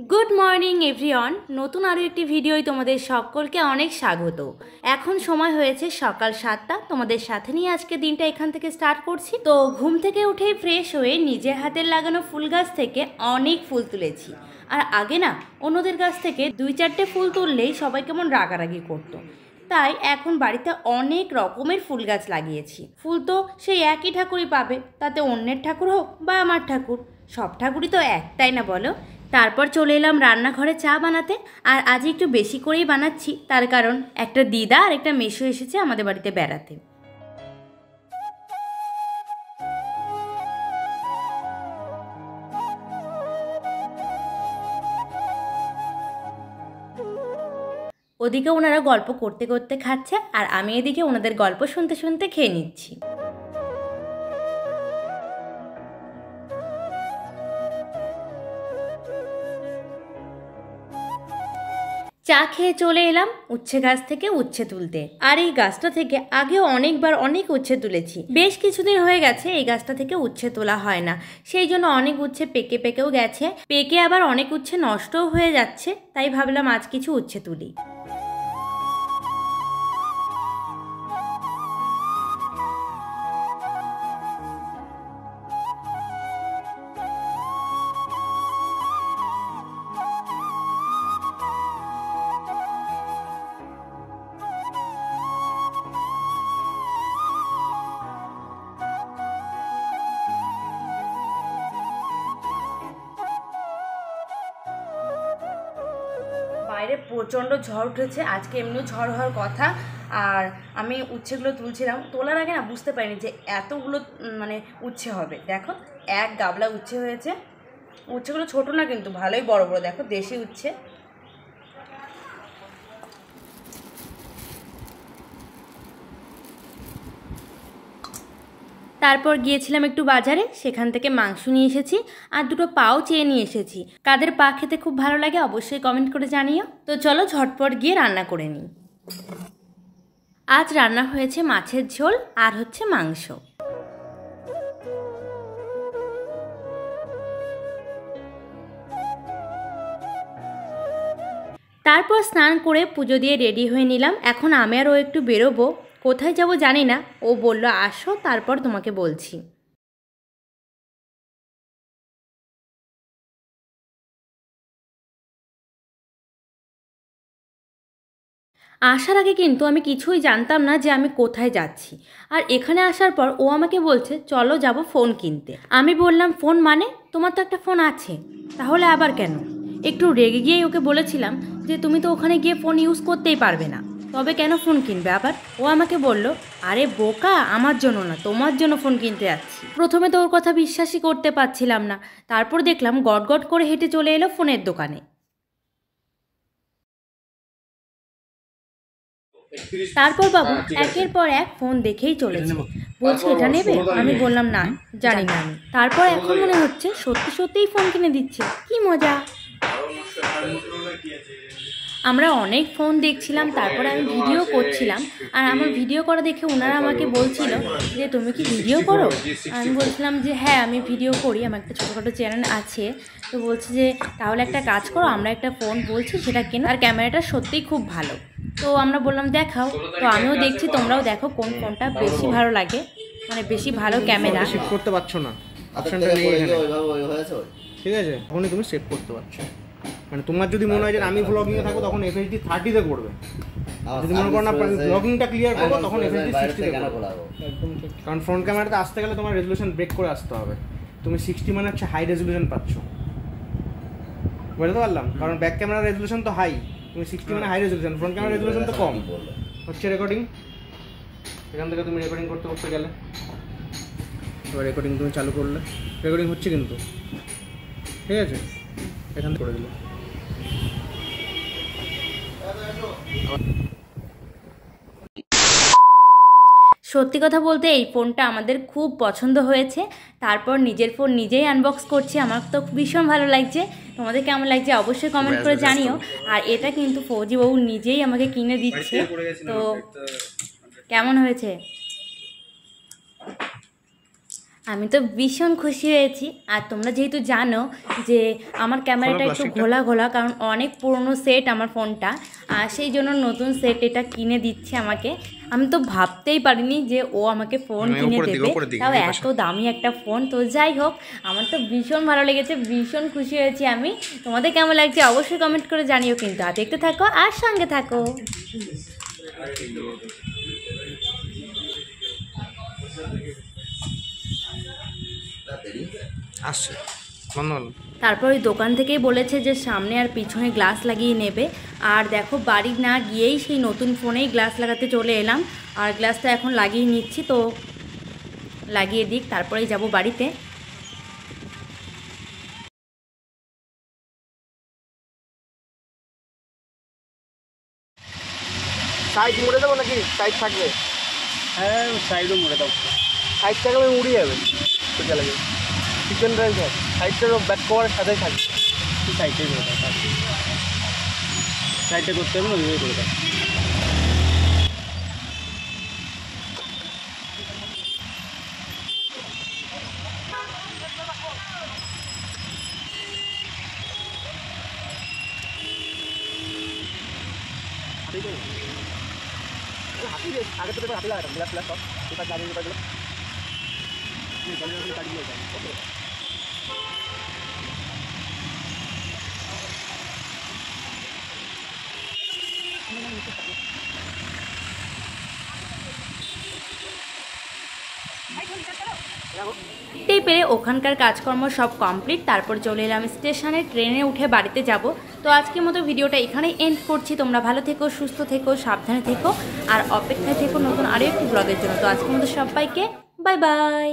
Good morning everyone. নতুন আরও একটি ভিডিওয় তোমাদের সকলকে অনেক স্বাগত। এখন সময় হয়েছে সকাল 7টা। তোমাদের সাথে নিয়ে আজকে দিনটা এখান থেকে স্টার্ট করছি। তো ঘুম থেকে উঠেই ফ্রেশ হয়ে নিজের হাতের লাগানো ফুল গাছ থেকে অনেক ফুল তুলেছি। আর আগে না অন্যদের কাছ থেকে 2-4টে ফুল তুললেই সবাই কেমন রাগারাগি করতো, তাই এখন বাড়িতে অনেক রকমের ফুল গাছ লাগিয়েছি। ফুল তো সেই একই ঠাকুরই পাবে, তাতে অন্যের ঠাকুর হোক বা আমার ঠাকুর, সব ঠাকুরই তো এক, তাই না বলো? তারপর চলে এলাম রান্নাঘরে চা বানাতে। আর আজ একটু বেশি করেই বানাচ্ছি, তার কারণ একটা দিদা আর একটা মেসো এসেছে আমাদের বাড়িতে বেড়াতে। ওদিকে ওনারা গল্প করতে করতে খাচ্ছে, আর আমি এদিকে ওনাদের গল্প শুনতে শুনতে খেয়ে নিচ্ছি। চা খেয়ে চলে এলাম উচ্ছে গাছ থেকে উচ্ছে তুলতে। আর এই গাছটা থেকে আগেও অনেকবার অনেক উচ্ছে তুলেছি। বেশ কিছুদিন হয়ে গেছে এই গাছটা থেকে উচ্ছে তোলা হয় না, সেই জন্য অনেক উচ্ছে পেকে পেকেও গেছে, পেকে আবার অনেক উচ্ছে নষ্টও হয়ে যাচ্ছে। তাই ভাবলাম আজ কিছু উচ্ছে তুলি। বাইরে প্রচণ্ড ঝড় উঠেছে, আজকে এমনিও ঝড় হওয়ার কথা। আর আমি উচ্ছেগুলো তুলছিলাম, তোলার আগে না বুঝতে পারিনি যে এতগুলো উচ্ছে হবে। দেখো এক গাবলা উচ্ছে হয়েছে। উচ্ছেগুলো ছোটো না কিন্তু ভালোই বড় বড়, দেখো দেশি উচ্ছে। তারপর গিয়েছিলাম একটু বাজারে, সেখান থেকে মাংস নিয়ে এসেছি আর দুটো পাও চেয়ে নিয়ে এসেছি। কাদের পা খেতে খুব ভালো লাগে অবশ্যই কমেন্ট করে জানিও। তো চলো ঝটপট গিয়ে রান্না করে নিই। আজ রান্না হয়েছে মাছের ঝোল আর হচ্ছে মাংস। তারপর স্নান করে পুজো দিয়ে রেডি হয়ে নিলাম। এখন আমি আর ও একটু বেরোবো, কোথায় যাব জানি না। ও বলল আসো তারপর তোমাকে বলছি। আসার আগে কিন্তু আমি কিছুই জানতাম না যে আমি কোথায় যাচ্ছি। আর এখানে আসার পর ও আমাকে বলছে চলো যাব ফোন কিনতে। আমি বললাম ফোন মানে, তোমার তো একটা ফোন আছে, তাহলে আবার কেন? একটু রেগে গিয়েই ওকে বলেছিলাম যে তুমি তো ওখানে গিয়ে ফোন ইউজ করতেই পারবে না, তবে কেন ফোন কিনবে আবার? ও আমাকে বলল আরে বোকা, আমার জন্য না তোমার জন্য ফোন কিনতে যাচ্ছি। প্রথমে তো ওর কথা বিশ্বাসই করতে পারছিলাম না, তারপর দেখলাম গট গট করে হেঁটে চলে এলো ফোনের দোকানে। তারপর বাবু একের পর এক ফোন দেখেই চলেছে, বলছে এটা নেবে, আমি বললাম না জানি না আমি। তারপর এখন মনে হচ্ছে সত্যি সত্যিই ফোন কিনে দিচ্ছে, কি মজা। আমরা অনেক ফোন দেখছিলাম, তারপরে আমি ভিডিও করছিলাম। আর আমার ভিডিও করা দেখে ওনারা আমাকে বলছিল যে তুমি কি ভিডিও করো? আমি বলছিলাম যে হ্যাঁ আমি ভিডিও করি, আমার একটা ছোটোখাটো চ্যানেল আছে। তো বলছে যে তাহলে একটা কাজ করো, আমরা একটা ফোন বলছি সেটা কেন, আর ক্যামেরাটা সত্যিই খুব ভালো। তো আমরা বললাম দেখাও। তো আমিও দেখছি, তোমরাও দেখো কোন ফোনটা বেশি ভালো লাগে, বেশি ভালো ক্যামেরা। সেভ করতে পারছো না, অপশনটা নেই এখানে, ঠিক আছে? তখনই তুমি সেভ করতে পারছো। তোমার যদি মনে হয় যে আমি ব্লগিংয়ে থাকবো তখন FHD 30-তে করবে, যদি মনে করো না ব্লগিংটা ক্লিয়ার করবো তখন FHD 60-তে করবে। একদম ঠিক, কারণ ফ্রন্ট ক্যামেরাতে আসতে গেলে তোমার রেজলিউশন ব্রেক করে আসতে হবে। তুমি 60 মানে হচ্ছে হাই রেজলিউশন পাচ্ছ, বুঝতে পারলাম? কারণ ব্যাক ক্যামেরার রেজলিউশন তো হাই, তুমি 60 মানে হাই রেজলিউশন, ফ্রন্ট ক্যামেরার রেজলিউশন তো কম। হচ্ছে রেকর্ডিং, এখান থেকে তুমি রেকর্ডিং করতে করতে গেলে, এবার রেকর্ডিং তুমি চালু করলে, রেকর্ডিং হচ্ছে কিন্তু, ঠিক আছে? এখান থেকে করে দিলে। সত্যি কথা বলতে এই ফোনটা আমাদের খুব পছন্দ হয়েছে। তারপর নিজের ফোন নিজেই আনবক্স করছি, আমার তো ভীষণ ভালো লাগছে। তোমাদের কেমন লাগছে অবশ্যই কমেন্ট করে জানিও। আর এটা কিন্তু ফৌজি বাবু নিজেই আমাকে কিনে দিচ্ছে, তো কেমন হয়েছে? আমি তো ভীষণ খুশি হয়েছি। আর তোমরা যেহেতু জানো যে আমার ক্যামেরাটা একটু ঘোলা ঘোলা, কারণ অনেক পুরনো সেট আমার ফোনটা, আর সেই জন্য নতুন সেট এটা কিনে দিচ্ছে আমাকে। আমি তো ভাবতেই পারিনি যে ও আমাকে ফোন কিনে দেবে, তাও এত দামি একটা ফোন। তো যাই হোক, আমার তো ভীষণ ভালো লেগেছে, ভীষণ খুশি হয়েছি আমি। তোমাদের কেমন লাগছে অবশ্যই কমেন্ট করে জানিও কিন্তু। আর দেখতে থাকো আর সঙ্গে থাকো। আসছে তারপর ওই দোকান থেকেই বলেছে যে সামনে আর পিছনে গ্লাস লাগিয়ে নেবে। আর দেখো, বাড়ি না গিয়েই সেই নতুন ফোনেই গ্লাস লাগাতে চলে এলাম। আর গ্লাসটা এখন লাগিয়ে নিচ্ছি, তো লাগিয়ে দিক তারপরেই যাব বাড়িতে। সাইড মুড়ে দেবো নাকি সাইড থাকবে? হ্যাঁ, সাইডও মুড়ে দাও। সাইড থাকলে উড়ে যাবে, সোজা লাগে। চিকেন রাইস হয়, সাইডটারও ব্যাক কভারের সাথেই থাকবে। সাইডটাই করে দাও, সাইডটা করতে হবে না, ওইভাবে করে দাও। হাতি আগে তো হাতি লাগাতাম, গ্লাস গ্লাস সব পেপার লাগিয়ে পেপারগুলো কাটিয়ে যায়। ওকে, দেখতেই পেরে ওখানকার কাজকর্ম সব কমপ্লিট। তারপর চলে এলাম স্টেশনে, ট্রেনে উঠে বাড়িতে যাব। তো আজকের মতো ভিডিওটা এখানেই এন্ড করছি। তোমরা ভালো থেকো, সুস্থ থেকো, সাবধানে থেকো, আর অপেক্ষায় থেকো নতুন আরও একটি ব্লগের জন্য। তো আজকের মতো সবাইকে বাই বাই।